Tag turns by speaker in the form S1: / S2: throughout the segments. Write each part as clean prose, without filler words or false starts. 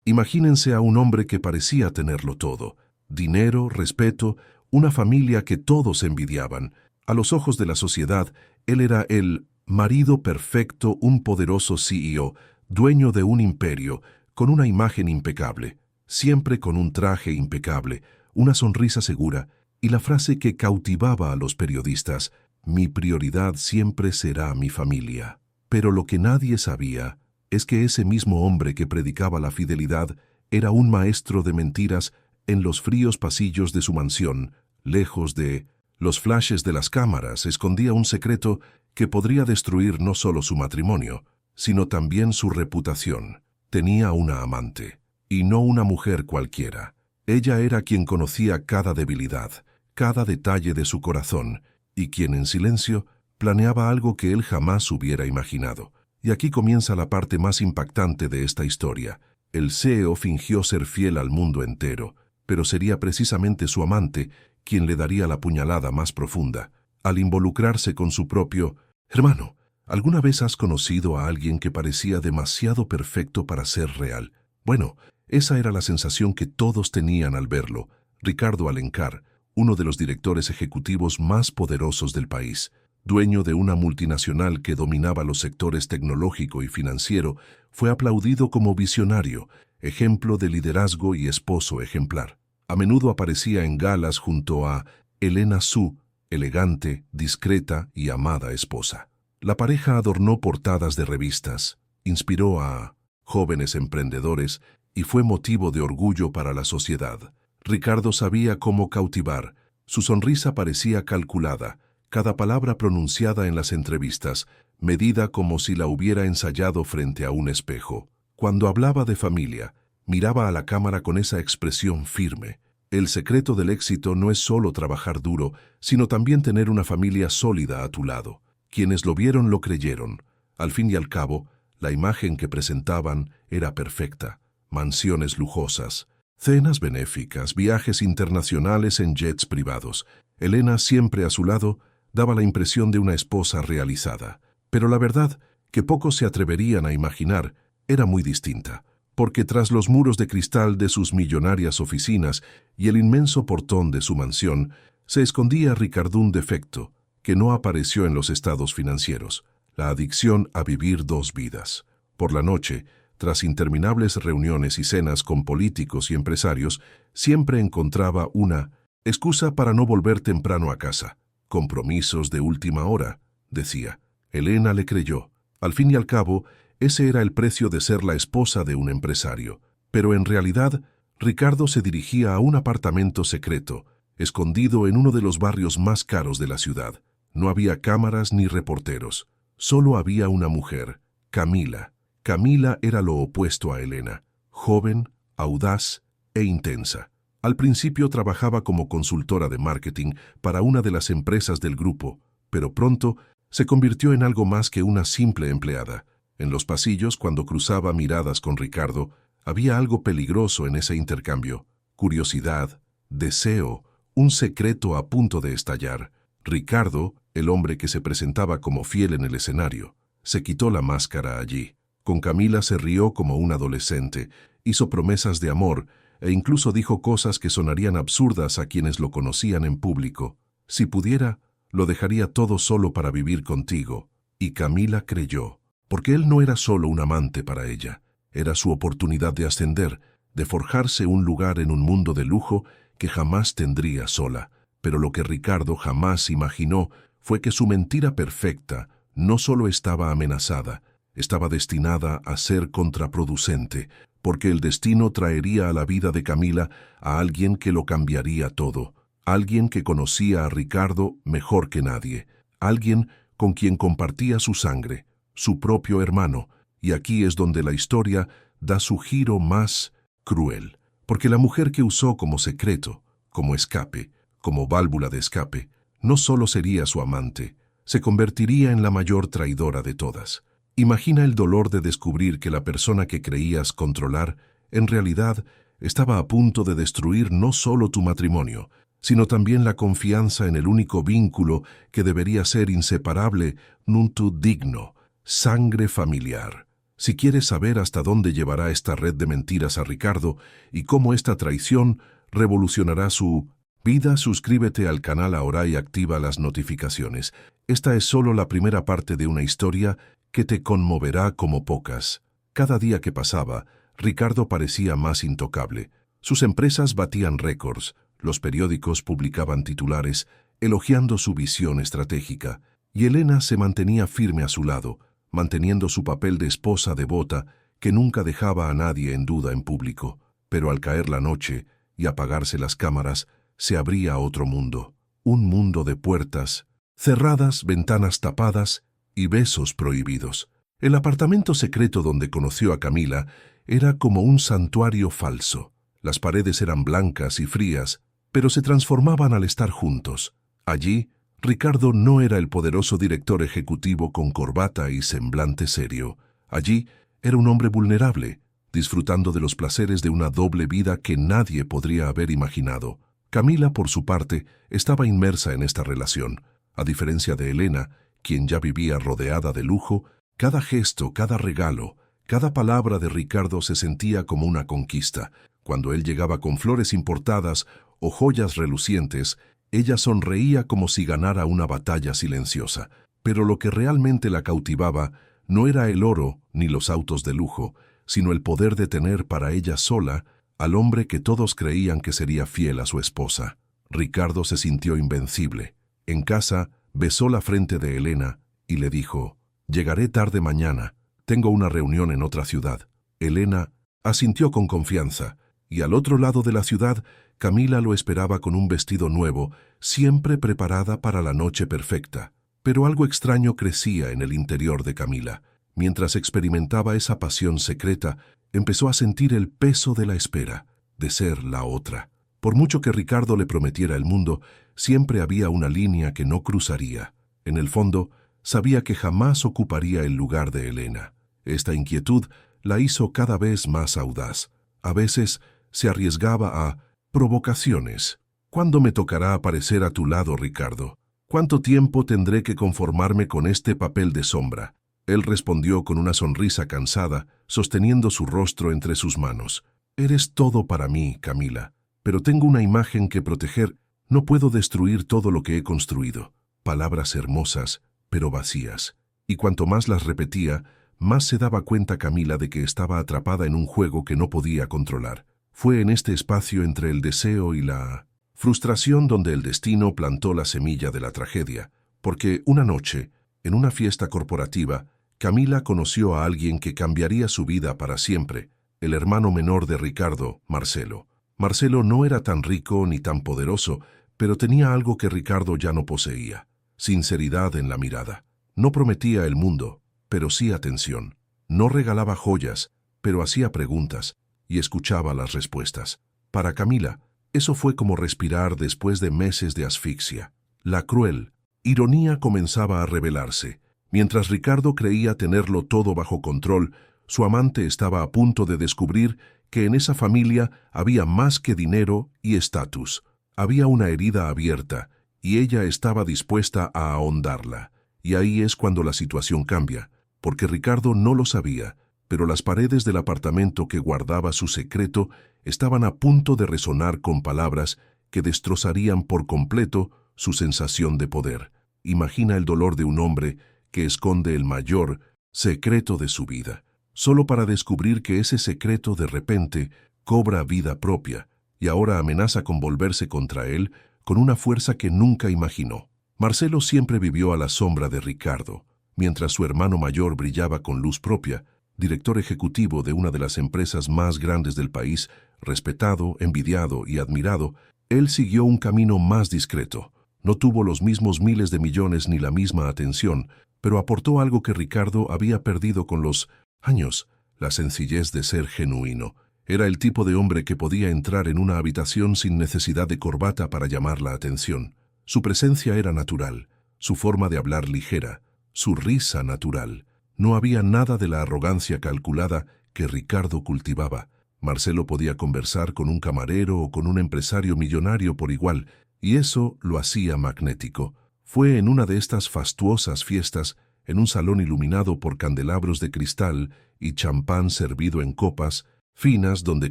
S1: Imagínense a un hombre que parecía tenerlo todo: dinero, respeto, una familia que todos envidiaban. A los ojos de la sociedad, él era el marido perfecto, un poderoso CEO, dueño de un imperio, con una imagen impecable, siempre con un traje impecable, una sonrisa segura y la frase que cautivaba a los periodistas: mi prioridad siempre será mi familia. Pero lo que nadie sabía es que ese mismo hombre que predicaba la fidelidad era un maestro de mentiras en los fríos pasillos de su mansión. Lejos de los flashes de las cámaras, escondía un secreto que podría destruir no solo su matrimonio, sino también su reputación. Tenía una amante, y no una mujer cualquiera. Ella era quien conocía cada debilidad, cada detalle de su corazón, y quien en silencio planeaba algo que él jamás hubiera imaginado. Y aquí comienza la parte más impactante de esta historia. El CEO fingió ser fiel al mundo entero, pero sería precisamente su amante quien le daría la puñalada más profunda, al involucrarse con su propio hermano. ¿Alguna vez has conocido a alguien que parecía demasiado perfecto para ser real? Bueno, esa era la sensación que todos tenían al verlo. Ricardo Alencar, uno de los directores ejecutivos más poderosos del país, dueño de una multinacional que dominaba los sectores tecnológico y financiero, fue aplaudido como visionario, ejemplo de liderazgo y esposo ejemplar. A menudo aparecía en galas junto a Elena Su, elegante, discreta y amada esposa. La pareja adornó portadas de revistas, inspiró a jóvenes emprendedores y fue motivo de orgullo para la sociedad. Ricardo sabía cómo cautivar. Su sonrisa parecía calculada, cada palabra pronunciada en las entrevistas, medida como si la hubiera ensayado frente a un espejo. Cuando hablaba de familia, miraba a la cámara con esa expresión firme. El secreto del éxito no es solo trabajar duro, sino también tener una familia sólida a tu lado. Quienes lo vieron lo creyeron. Al fin y al cabo, la imagen que presentaban era perfecta. Mansiones lujosas, cenas benéficas, viajes internacionales en jets privados. Elena, siempre a su lado, daba la impresión de una esposa realizada. Pero la verdad, que pocos se atreverían a imaginar, era muy distinta, porque tras los muros de cristal de sus millonarias oficinas y el inmenso portón de su mansión, se escondía Ricardo un defecto que no apareció en los estados financieros: la adicción a vivir dos vidas. Por la noche, tras interminables reuniones y cenas con políticos y empresarios, siempre encontraba una excusa para no volver temprano a casa. Compromisos de última hora, decía. Elena le creyó. Al fin y al cabo, ese era el precio de ser la esposa de un empresario. Pero en realidad, Ricardo se dirigía a un apartamento secreto, escondido en uno de los barrios más caros de la ciudad. No había cámaras ni reporteros. Solo había una mujer, Camila. Camila era lo opuesto a Elena, joven, audaz e intensa. Al principio trabajaba como consultora de marketing para una de las empresas del grupo, pero pronto se convirtió en algo más que una simple empleada. En los pasillos, cuando cruzaba miradas con Ricardo, había algo peligroso en ese intercambio: curiosidad, deseo, un secreto a punto de estallar. Ricardo, el hombre que se presentaba como fiel en el escenario, se quitó la máscara allí. Con Camila se rió como un adolescente, hizo promesas de amor e incluso dijo cosas que sonarían absurdas a quienes lo conocían en público. Si pudiera, lo dejaría todo solo para vivir contigo. Y Camila creyó, porque él no era solo un amante para ella, era su oportunidad de ascender, de forjarse un lugar en un mundo de lujo que jamás tendría sola. Pero lo que Ricardo jamás imaginó fue que su mentira perfecta no solo estaba amenazada, estaba destinada a ser contraproducente, porque el destino traería a la vida de Camila a alguien que lo cambiaría todo, alguien que conocía a Ricardo mejor que nadie, alguien con quien compartía su sangre, su propio hermano, y aquí es donde la historia da su giro más cruel, porque la mujer que usó como secreto, como escape, como válvula de escape, no solo sería su amante, se convertiría en la mayor traidora de todas. Imagina el dolor de descubrir que la persona que creías controlar, en realidad, estaba a punto de destruir no solo tu matrimonio, sino también la confianza en el único vínculo que debería ser inseparable, nun tu digno, sangre familiar. Si quieres saber hasta dónde llevará esta red de mentiras a Ricardo y cómo esta traición revolucionará su vida, suscríbete al canal ahora y activa las notificaciones. Esta es solo la primera parte de una historia que te conmoverá como pocas. Cada día que pasaba, Ricardo parecía más intocable. Sus empresas batían récords, los periódicos publicaban titulares elogiando su visión estratégica, y Elena se mantenía firme a su lado, manteniendo su papel de esposa devota que nunca dejaba a nadie en duda en público. Pero al caer la noche y apagarse las cámaras, se abría otro mundo, un mundo de puertas cerradas, ventanas tapadas y besos prohibidos. El apartamento secreto donde conoció a Camila era como un santuario falso. Las paredes eran blancas y frías, pero se transformaban al estar juntos. Allí, Ricardo no era el poderoso director ejecutivo con corbata y semblante serio. Allí era un hombre vulnerable, disfrutando de los placeres de una doble vida que nadie podría haber imaginado. Camila, por su parte, estaba inmersa en esta relación. A diferencia de Elena, quien ya vivía rodeada de lujo, cada gesto, cada regalo, cada palabra de Ricardo se sentía como una conquista. Cuando él llegaba con flores importadas o joyas relucientes, ella sonreía como si ganara una batalla silenciosa. Pero lo que realmente la cautivaba no era el oro ni los autos de lujo, sino el poder de tener para ella sola al hombre que todos creían que sería fiel a su esposa. Ricardo se sintió invencible. En casa, besó la frente de Elena y le dijo: «Llegaré tarde mañana, tengo una reunión en otra ciudad». Elena asintió con confianza, y al otro lado de la ciudad, Camila lo esperaba con un vestido nuevo, siempre preparada para la noche perfecta. Pero algo extraño crecía en el interior de Camila. Mientras experimentaba esa pasión secreta, empezó a sentir el peso de la espera, de ser la otra. Por mucho que Ricardo le prometiera el mundo, siempre había una línea que no cruzaría. En el fondo, sabía que jamás ocuparía el lugar de Elena. Esta inquietud la hizo cada vez más audaz. A veces se arriesgaba a provocaciones. ¿Cuándo me tocará aparecer a tu lado, Ricardo? ¿Cuánto tiempo tendré que conformarme con este papel de sombra? Él respondió con una sonrisa cansada, sosteniendo su rostro entre sus manos. Eres todo para mí, Camila, pero tengo una imagen que proteger. No puedo destruir todo lo que he construido. Palabras hermosas, pero vacías. Y cuanto más las repetía, más se daba cuenta Camila de que estaba atrapada en un juego que no podía controlar. Fue en este espacio entre el deseo y la frustración donde el destino plantó la semilla de la tragedia, porque una noche, en una fiesta corporativa, Camila conoció a alguien que cambiaría su vida para siempre, el hermano menor de Ricardo, Marcelo. Marcelo no era tan rico ni tan poderoso, pero tenía algo que Ricardo ya no poseía: sinceridad en la mirada. No prometía el mundo, pero sí atención. No regalaba joyas, pero hacía preguntas y escuchaba las respuestas. Para Camila, eso fue como respirar después de meses de asfixia. La cruel ironía comenzaba a revelarse. Mientras Ricardo creía tenerlo todo bajo control, su amante estaba a punto de descubrir que en esa familia había más que dinero y estatus. Había una herida abierta, y ella estaba dispuesta a ahondarla. Y ahí es cuando la situación cambia, porque Ricardo no lo sabía, pero las paredes del apartamento que guardaba su secreto estaban a punto de resonar con palabras que destrozarían por completo su sensación de poder. Imagina el dolor de un hombre que esconde el mayor secreto de su vida, solo para descubrir que ese secreto de repente cobra vida propia y ahora amenaza con volverse contra él con una fuerza que nunca imaginó. Marcelo siempre vivió a la sombra de Ricardo, mientras su hermano mayor brillaba con luz propia, director ejecutivo de una de las empresas más grandes del país, respetado, envidiado y admirado. Él siguió un camino más discreto. No tuvo los mismos miles de millones ni la misma atención, pero aportó algo que Ricardo había perdido con los años: la sencillez de ser genuino. Era el tipo de hombre que podía entrar en una habitación sin necesidad de corbata para llamar la atención. Su presencia era natural, su forma de hablar ligera, su risa natural. No había nada de la arrogancia calculada que Ricardo cultivaba. Marcelo podía conversar con un camarero o con un empresario millonario por igual, y eso lo hacía magnético. Fue en una de estas fastuosas fiestas en un salón iluminado por candelabros de cristal y champán servido en copas finas donde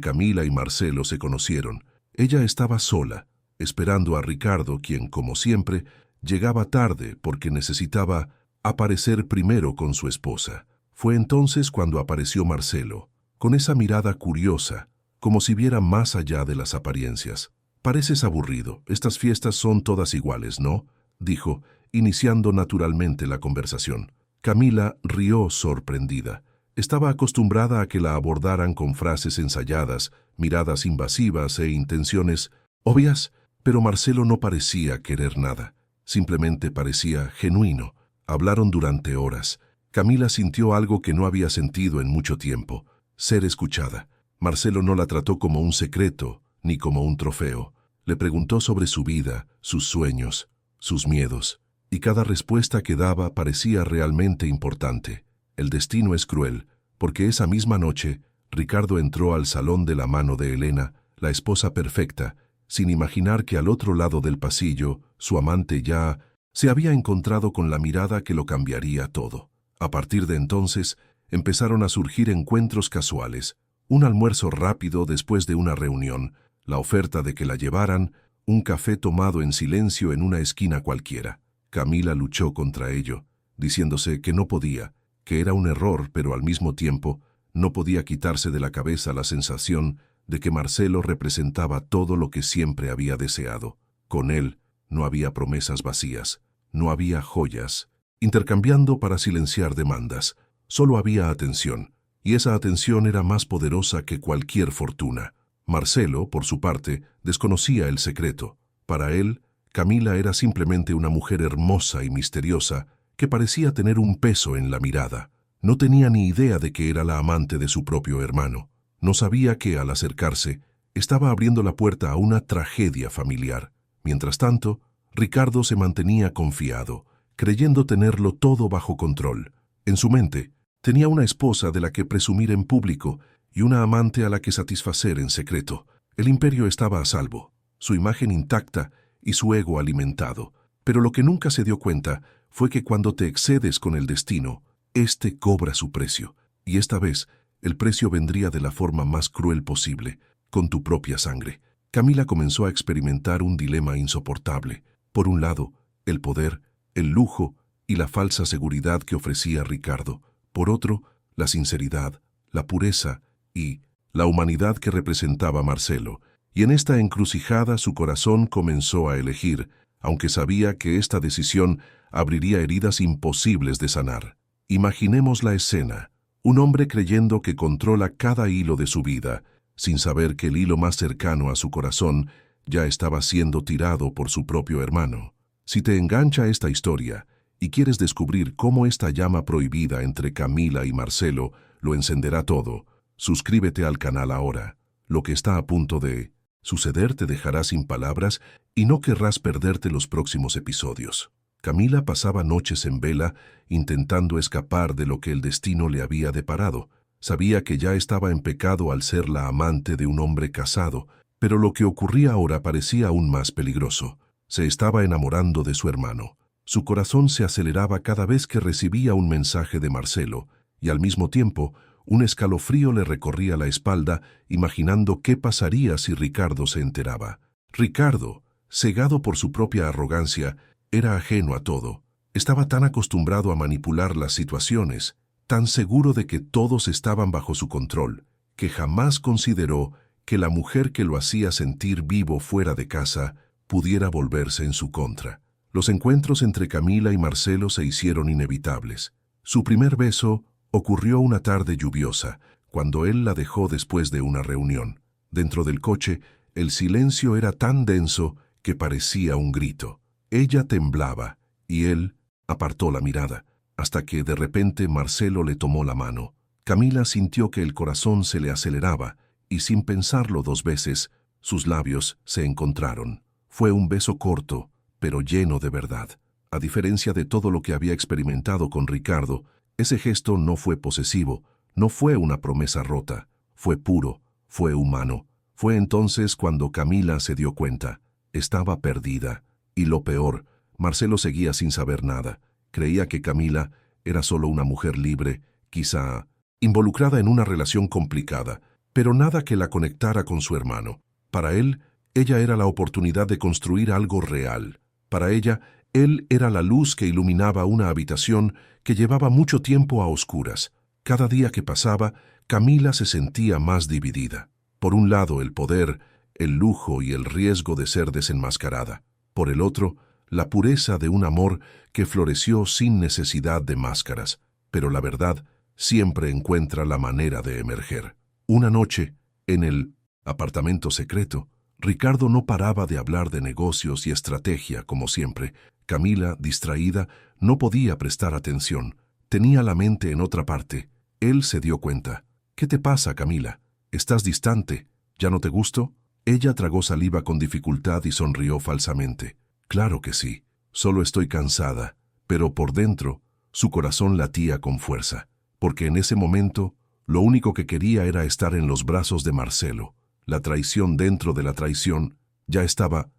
S1: Camila y Marcelo se conocieron. Ella estaba sola, esperando a Ricardo, quien, como siempre, llegaba tarde porque necesitaba aparecer primero con su esposa. Fue entonces cuando apareció Marcelo, con esa mirada curiosa, como si viera más allá de las apariencias. «Pareces aburrido. Estas fiestas son todas iguales, ¿no?», dijo, iniciando naturalmente la conversación. Camila rió sorprendida. Estaba acostumbrada a que la abordaran con frases ensayadas, miradas invasivas e intenciones obvias, pero Marcelo no parecía querer nada. Simplemente parecía genuino. Hablaron durante horas. Camila sintió algo que no había sentido en mucho tiempo: ser escuchada. Marcelo no la trató como un secreto, ni como un trofeo. Le preguntó sobre su vida, sus sueños, sus miedos, y cada respuesta que daba parecía realmente importante. El destino es cruel, porque esa misma noche, Ricardo entró al salón de la mano de Elena, la esposa perfecta, sin imaginar que al otro lado del pasillo, su amante ya se había encontrado con la mirada que lo cambiaría todo. A partir de entonces, empezaron a surgir encuentros casuales, un almuerzo rápido después de una reunión, la oferta de que la llevaran, un café tomado en silencio en una esquina cualquiera. Camila luchó contra ello, diciéndose que no podía, que era un error, pero al mismo tiempo no podía quitarse de la cabeza la sensación de que Marcelo representaba todo lo que siempre había deseado. Con él no había promesas vacías, no había joyas, intercambiando para silenciar demandas. Solo había atención, y esa atención era más poderosa que cualquier fortuna. Marcelo, por su parte, desconocía el secreto. Para él, Camila era simplemente una mujer hermosa y misteriosa que parecía tener un peso en la mirada. No tenía ni idea de que era la amante de su propio hermano. No sabía que, al acercarse, estaba abriendo la puerta a una tragedia familiar. Mientras tanto, Ricardo se mantenía confiado, creyendo tenerlo todo bajo control. En su mente, tenía una esposa de la que presumir en público y una amante a la que satisfacer en secreto. El imperio estaba a salvo, su imagen intacta y su ego alimentado. Pero lo que nunca se dio cuenta fue que cuando te excedes con el destino, éste cobra su precio. Y esta vez, el precio vendría de la forma más cruel posible, con tu propia sangre. Camila comenzó a experimentar un dilema insoportable. Por un lado, el poder, el lujo y la falsa seguridad que ofrecía Ricardo. Por otro, la sinceridad, la pureza y la humanidad que representaba Marcelo. Y en esta encrucijada su corazón comenzó a elegir, aunque sabía que esta decisión abriría heridas imposibles de sanar. Imaginemos la escena: un hombre creyendo que controla cada hilo de su vida, sin saber que el hilo más cercano a su corazón ya estaba siendo tirado por su propio hermano. Si te engancha esta historia y quieres descubrir cómo esta llama prohibida entre Camila y Marcelo lo encenderá todo, suscríbete al canal ahora. Lo que está a punto de suceder te dejará sin palabras y no querrás perderte los próximos episodios. Camila pasaba noches en vela intentando escapar de lo que el destino le había deparado. Sabía que ya estaba en pecado al ser la amante de un hombre casado, pero lo que ocurría ahora parecía aún más peligroso. Se estaba enamorando de su hermano. Su corazón se aceleraba cada vez que recibía un mensaje de Marcelo, y al mismo tiempo un escalofrío le recorría la espalda, imaginando qué pasaría si Ricardo se enteraba. Ricardo, cegado por su propia arrogancia, era ajeno a todo. Estaba tan acostumbrado a manipular las situaciones, tan seguro de que todos estaban bajo su control, que jamás consideró que la mujer que lo hacía sentir vivo fuera de casa pudiera volverse en su contra. Los encuentros entre Camila y Marcelo se hicieron inevitables. Su primer beso ocurrió una tarde lluviosa, cuando él la dejó después de una reunión. Dentro del coche, el silencio era tan denso que parecía un grito. Ella temblaba, y él apartó la mirada, hasta que de repente Marcelo le tomó la mano. Camila sintió que el corazón se le aceleraba, y sin pensarlo dos veces, sus labios se encontraron. Fue un beso corto, pero lleno de verdad. A diferencia de todo lo que había experimentado con Ricardo, ese gesto no fue posesivo, no fue una promesa rota, fue puro, fue humano. Fue entonces cuando Camila se dio cuenta. Estaba perdida. Y lo peor, Marcelo seguía sin saber nada. Creía que Camila Era solo una mujer libre, quizá involucrada en una relación complicada, pero nada que la conectara con su hermano. Para él, ella era la oportunidad de construir algo real. Para ella, él era la luz que iluminaba una habitación que llevaba mucho tiempo a oscuras. Cada día que pasaba, Camila se sentía más dividida. Por un lado, el poder, el lujo y el riesgo de ser desenmascarada. Por el otro, la pureza de un amor que floreció sin necesidad de máscaras. Pero la verdad siempre encuentra la manera de emerger. Una noche, en el apartamento secreto, Ricardo no paraba de hablar de negocios y estrategia, como siempre. Camila, distraída, no podía prestar atención. Tenía la mente en otra parte. Él se dio cuenta. «¿Qué te pasa, Camila? ¿Estás distante? ¿Ya no te gusto?» Ella tragó saliva con dificultad y sonrió falsamente. «Claro que sí. Solo estoy cansada». Pero por dentro, su corazón latía con fuerza, porque en ese momento, lo único que quería era estar en los brazos de Marcelo. La traición dentro de la traición ya estaba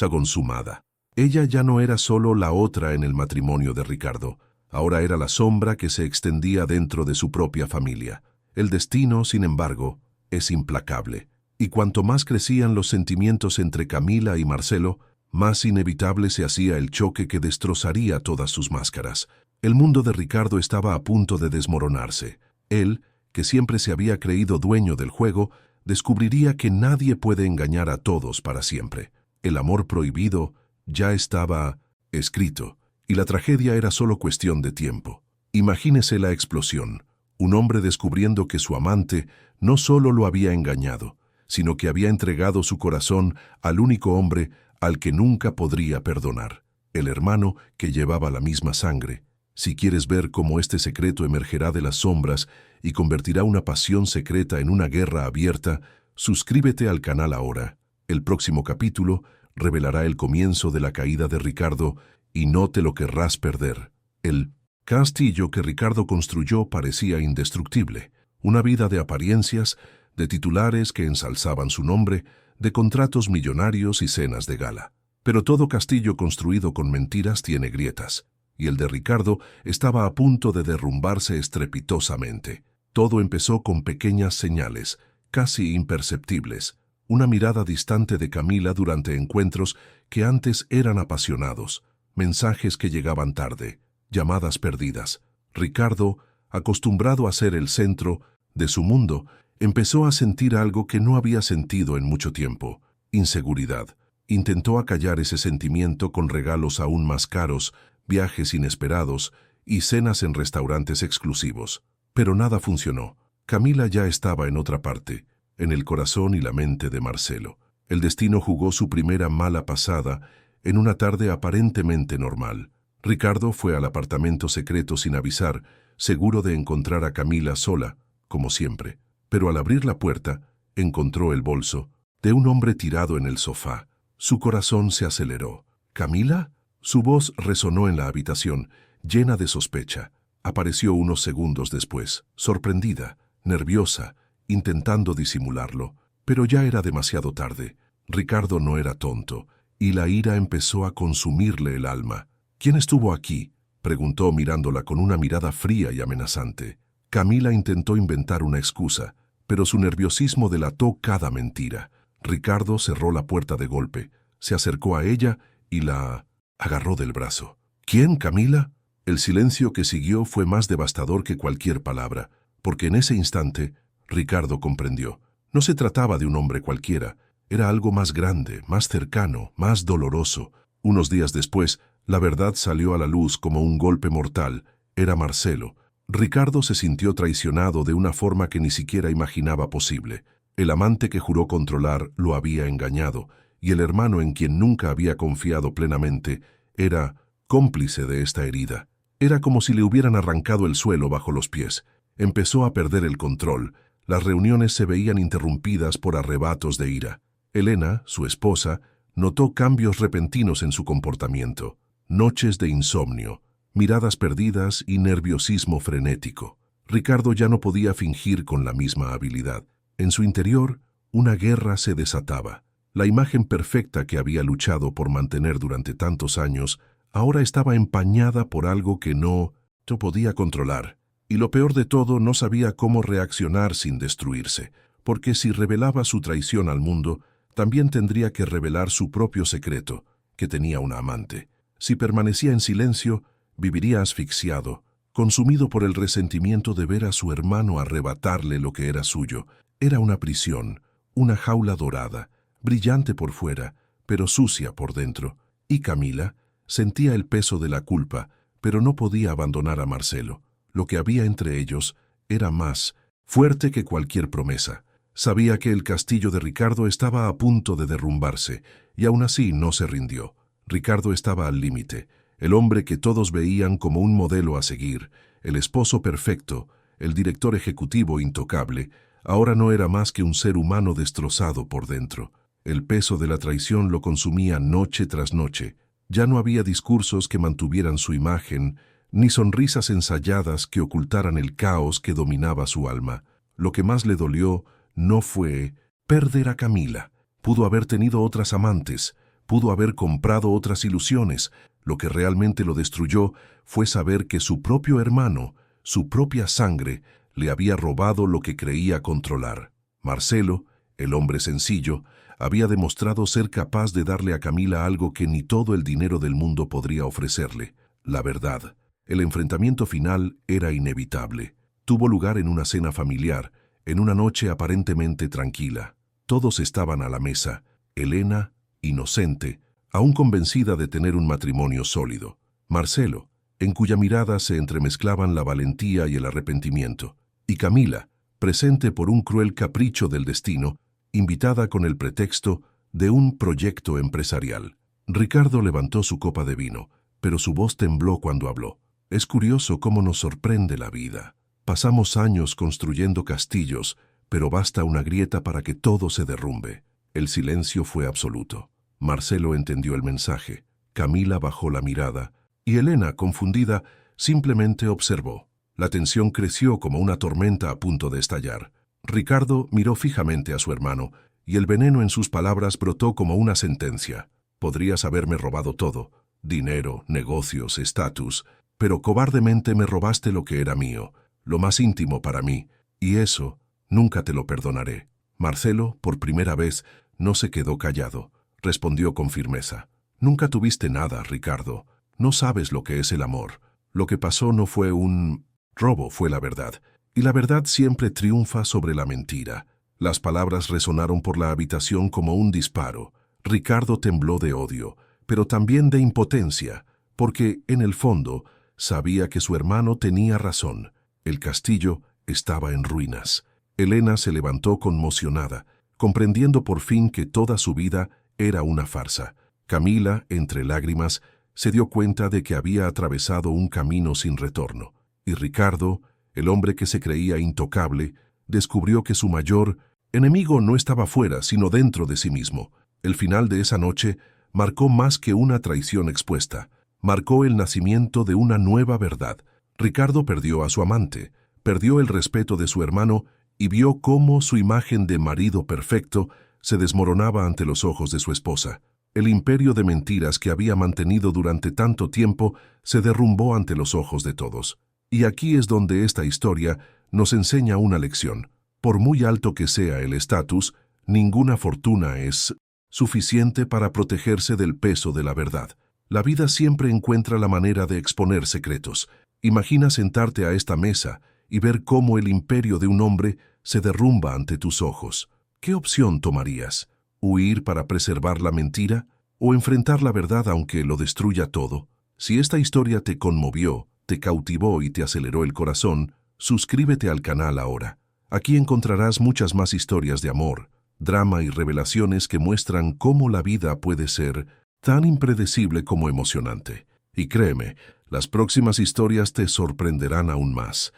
S1: consumada. Ella ya no era solo la otra en el matrimonio de Ricardo. Ahora era la sombra que se extendía dentro de su propia familia. El destino, sin embargo, es implacable. Y cuanto más crecían los sentimientos entre Camila y Marcelo, más inevitable se hacía el choque que destrozaría todas sus máscaras. El mundo de Ricardo estaba a punto de desmoronarse. Él, que siempre se había creído dueño del juego, descubriría que nadie puede engañar a todos para siempre. El amor prohibido ya estaba escrito, y la tragedia era solo cuestión de tiempo. Imagínese la explosión, un hombre descubriendo que su amante no solo lo había engañado, sino que había entregado su corazón al único hombre al que nunca podría perdonar, el hermano que llevaba la misma sangre. Si quieres ver cómo este secreto emergerá de las sombras y convertirá una pasión secreta en una guerra abierta, suscríbete al canal ahora. El próximo capítulo revelará el comienzo de la caída de Ricardo y no te lo querrás perder. El castillo que Ricardo construyó parecía indestructible. Una vida de apariencias, de titulares que ensalzaban su nombre, de contratos millonarios y cenas de gala. Pero todo castillo construido con mentiras tiene grietas, y el de Ricardo estaba a punto de derrumbarse estrepitosamente. Todo empezó con pequeñas señales, casi imperceptibles, una mirada distante de Camila durante encuentros que antes eran apasionados, mensajes que llegaban tarde, llamadas perdidas. Ricardo, acostumbrado a ser el centro de su mundo, empezó a sentir algo que no había sentido en mucho tiempo: inseguridad. Intentó acallar ese sentimiento con regalos aún más caros, viajes inesperados y cenas en restaurantes exclusivos. Pero nada funcionó. Camila ya estaba en otra parte, en el corazón y la mente de Marcelo. El destino jugó su primera mala pasada en una tarde aparentemente normal. Ricardo fue al apartamento secreto sin avisar, seguro de encontrar a Camila sola, como siempre. Pero al abrir la puerta, encontró el bolso de un hombre tirado en el sofá. Su corazón se aceleró. ¿Camila? Su voz resonó en la habitación, llena de sospecha. Apareció unos segundos después, sorprendida, nerviosa, intentando disimularlo. Pero ya era demasiado tarde. Ricardo no era tonto, y la ira empezó a consumirle el alma. ¿Quién estuvo aquí?, preguntó mirándola con una mirada fría y amenazante. Camila intentó inventar una excusa, pero su nerviosismo delató cada mentira. Ricardo cerró la puerta de golpe, se acercó a ella y la agarró del brazo. ¿Quién, Camila? El silencio que siguió fue más devastador que cualquier palabra, porque en ese instante Ricardo comprendió. No se trataba de un hombre cualquiera, era algo más grande, más cercano, más doloroso. Unos días después, la verdad salió a la luz como un golpe mortal. Era Marcelo. Ricardo se sintió traicionado de una forma que ni siquiera imaginaba posible. El amante que juró controlar lo había engañado, y el hermano en quien nunca había confiado plenamente era cómplice de esta herida. Era como si le hubieran arrancado el suelo bajo los pies. Empezó a perder el control. Las reuniones se veían interrumpidas por arrebatos de ira. Elena, su esposa, notó cambios repentinos en su comportamiento. Noches de insomnio, miradas perdidas y nerviosismo frenético. Ricardo ya no podía fingir con la misma habilidad. En su interior, una guerra se desataba. La imagen perfecta que había luchado por mantener durante tantos años ahora estaba empañada por algo que no Lo podía controlar. Y lo peor de todo, no sabía cómo reaccionar sin destruirse, porque si revelaba su traición al mundo, también tendría que revelar su propio secreto, que tenía una amante. Si permanecía en silencio, viviría asfixiado, consumido por el resentimiento de ver a su hermano arrebatarle lo que era suyo. Era una prisión, una jaula dorada, brillante por fuera, pero sucia por dentro. Y Camila sentía el peso de la culpa, pero no podía abandonar a Marcelo. Lo que había entre ellos era más fuerte que cualquier promesa. Sabía que el castillo de Ricardo estaba a punto de derrumbarse, y aún así no se rindió. Ricardo estaba al límite, el hombre que todos veían como un modelo a seguir, el esposo perfecto, el director ejecutivo intocable, ahora no era más que un ser humano destrozado por dentro. El peso de la traición lo consumía noche tras noche. Ya no había discursos que mantuvieran su imagen, ni sonrisas ensayadas que ocultaran el caos que dominaba su alma. Lo que más le dolió no fue perder a Camila. Pudo haber tenido otras amantes, pudo haber comprado otras ilusiones. Lo que realmente lo destruyó fue saber que su propio hermano, su propia sangre, le había robado lo que creía controlar. Marcelo, el hombre sencillo, había demostrado ser capaz de darle a Camila algo que ni todo el dinero del mundo podría ofrecerle: la verdad. El enfrentamiento final era inevitable. Tuvo lugar en una cena familiar, en una noche aparentemente tranquila. Todos estaban a la mesa. Elena, inocente, aún convencida de tener un matrimonio sólido. Marcelo, en cuya mirada se entremezclaban la valentía y el arrepentimiento. Y Camila, presente por un cruel capricho del destino, invitada con el pretexto de un proyecto empresarial. Ricardo levantó su copa de vino, pero su voz tembló cuando habló. Es curioso cómo nos sorprende la vida. Pasamos años construyendo castillos, pero basta una grieta para que todo se derrumbe. El silencio fue absoluto. Marcelo entendió el mensaje. Camila bajó la mirada, y Elena, confundida, simplemente observó. La tensión creció como una tormenta a punto de estallar. Ricardo miró fijamente a su hermano, y el veneno en sus palabras brotó como una sentencia. Podrías haberme robado todo: dinero, negocios, estatus, pero cobardemente me robaste lo que era mío, lo más íntimo para mí, y eso nunca te lo perdonaré. Marcelo, por primera vez, no se quedó callado. Respondió con firmeza. Nunca tuviste nada, Ricardo. No sabes lo que es el amor. Lo que pasó no fue un robo, fue la verdad. Y la verdad siempre triunfa sobre la mentira. Las palabras resonaron por la habitación como un disparo. Ricardo tembló de odio, pero también de impotencia, porque, en el fondo, sabía que su hermano tenía razón. El castillo estaba en ruinas. Elena se levantó conmocionada, comprendiendo por fin que toda su vida era una farsa. Camila, entre lágrimas, se dio cuenta de que había atravesado un camino sin retorno. Y Ricardo, el hombre que se creía intocable, descubrió que su mayor enemigo no estaba fuera, sino dentro de sí mismo. El final de esa noche marcó más que una traición expuesta. Marcó el nacimiento de una nueva verdad. Ricardo perdió a su amante, perdió el respeto de su hermano y vio cómo su imagen de marido perfecto se desmoronaba ante los ojos de su esposa. El imperio de mentiras que había mantenido durante tanto tiempo se derrumbó ante los ojos de todos. Y aquí es donde esta historia nos enseña una lección. Por muy alto que sea el estatus, ninguna fortuna es suficiente para protegerse del peso de la verdad. La vida siempre encuentra la manera de exponer secretos. Imagina sentarte a esta mesa y ver cómo el imperio de un hombre se derrumba ante tus ojos. ¿Qué opción tomarías? ¿Huir para preservar la mentira? ¿O enfrentar la verdad aunque lo destruya todo? Si esta historia te conmovió, te cautivó y te aceleró el corazón, suscríbete al canal ahora. Aquí encontrarás muchas más historias de amor, drama y revelaciones que muestran cómo la vida puede ser tan impredecible como emocionante. Y créeme, las próximas historias te sorprenderán aún más.